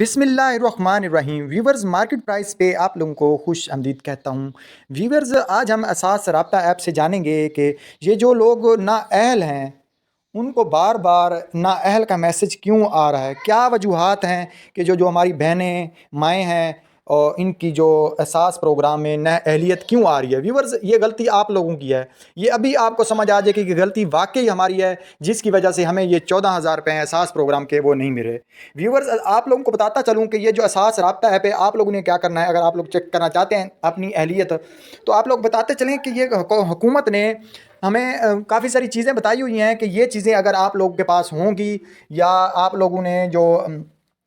बिस्मिल्लाहिर्रहमानिर्रहीम। Viewers, market price पे आप लोगों को खुश आमदीद कहता हूँ। व्यूवर्स, आज हम असास राब्ता ऐप से जानेंगे कि ये जो लोग नाअहल हैं उनको बार बार नाअहल का मैसेज क्यों आ रहा है। क्या वजूहात हैं कि जो जो हमारी बहनें माएँ हैं और इनकी जो एहसास प्रोग्राम में नाअहलियत क्यों आ रही है। व्यूवर्स, ये गलती आप लोगों की है। ये अभी आपको समझ आ जाएगी कि गलती वाकई हमारी है, जिसकी वजह से हमें ये 14,000 रुपये एहसास प्रोग्राम के वो नहीं मिले। व्यूवर्स, आप लोगों को बताता चलूँ कि ये जो एहसास राब्ता ऐप है, आप लोगों ने क्या करना है। अगर आप लोग चेक करना चाहते हैं अपनी अहलियत, तो आप लोग बताते चलें कि ये हुकूमत ने हमें काफ़ी सारी चीज़ें बताई हुई हैं कि ये चीज़ें अगर आप लोगों के पास होंगी, या आप लोगों ने जो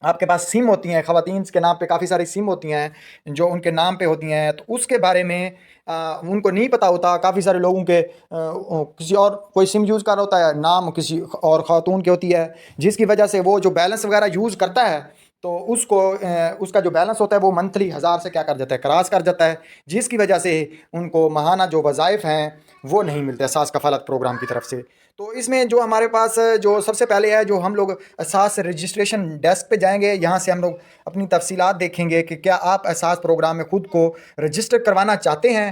आपके पास सिम होती हैं, ख़वातीन के नाम पे काफ़ी सारी सिम होती हैं जो उनके नाम पे होती हैं, तो उसके बारे में उनको नहीं पता होता। काफ़ी सारे लोगों के किसी और कोई सिम यूज़ कर रहा होता है, नाम किसी और ख़ातून की होती है, जिसकी वजह से वो जो बैलेंस वगैरह यूज़ करता है तो उसको उसका जो बैलेंस होता है वो मंथली 1,000 से क्या कर जाता है, क्रॉस कर जाता है, जिसकी वजह से उनको माहाना जो वज़ाइफ हैं वो नहीं मिलते सास कफ़ालत प्रोग्राम की तरफ से। तो इसमें जो हमारे पास जो सबसे पहले है, जो हम लोग सास रजिस्ट्रेशन डेस्क पे जाएंगे, यहाँ से हम लोग अपनी तफसीलात देखेंगे कि क्या आप एहसास प्रोग्राम में ख़ुद को रजिस्टर करवाना चाहते हैं।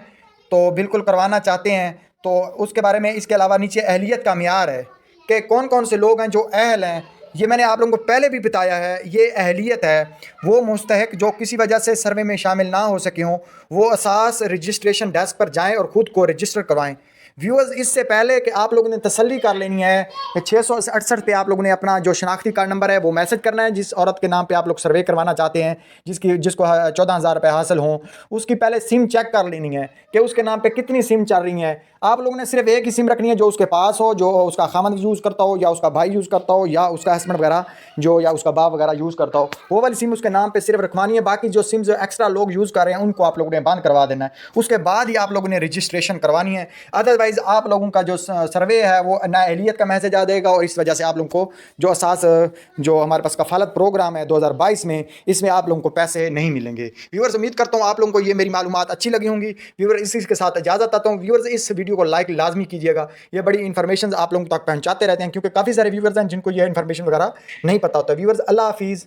तो बिल्कुल करवाना चाहते हैं तो उसके बारे में, इसके अलावा नीचे अहलियत का मियार है कि कौन कौन से लोग हैं जो अहल हैं। ये मैंने आप लोगों को पहले भी बताया है। ये अहलियत है, वो मुस्तहक जो किसी वजह से सर्वे में शामिल ना हो सके हों, वो एहसास रजिस्ट्रेशन डेस्क पर जाएं और ख़ुद को रजिस्टर करवाएं। व्यूअर्स, इससे पहले कि आप लोगों ने तसल्ली कर लेनी है कि 668 पे आप लोगों ने अपना जो शनाख्ती कार्ड नंबर है वो मैसेज करना है। जिस औरत के नाम पे आप लोग सर्वे करवाना चाहते हैं, जिसको 14,000 रुपये हासिल हों, उसकी पहले सिम चेक कर लेनी है कि उसके नाम पे कितनी सिम चल रही हैं। आप लोगों ने सिर्फ एक ही सिम रखनी है जो उसके पास हो, जो उसका खामद यूज़ करता हो, या उसका भाई यूज़ करता हो, या उसका हस्बैंड वगैरह जो, या उसका बाप वगैरह यूज़ करता हो, वो वाली सिम उसके नाम पे सिर्फ रखवानी है। बाकी जो सिम जो एक्स्ट्रा लोग यूज़ कर रहे हैं उनको आप लोगों ने बंद करवा देना है। उसके बाद ही आप लोगों ने रजिस्ट्रेशन करवानी है। अदरवाइज़ आप लोगों का जो सर्वे है वो नाअहलियत का मैसेज आ जाएगा, और इस वजह से आप लोगों को जो असास जो हमारे पास कफ़ालत प्रोग्राम है 2022 में, इसमें आप लोगों को पैसे नहीं मिलेंगे। व्यूअर्स, उम्मीद करता हूँ आप लोगों को ये मेरी मालूमात अच्छी लगी होंगी। व्यूअर्स, इसी के साथ इजाज़त आता हूँ। व्यूअर्स, इस वीडियो को लाइक लाजमी कीजिएगा। ये बड़ी इन्फॉर्मेशन आप लोगों तक पहुँचाते रहते हैं, क्योंकि काफ़ी सारे व्यूअर्स हैं जिनको ये इन्फॉर्मेशन वगैरह नहीं पता होता। व्यूअर्स, अल्लाह हाफिज़।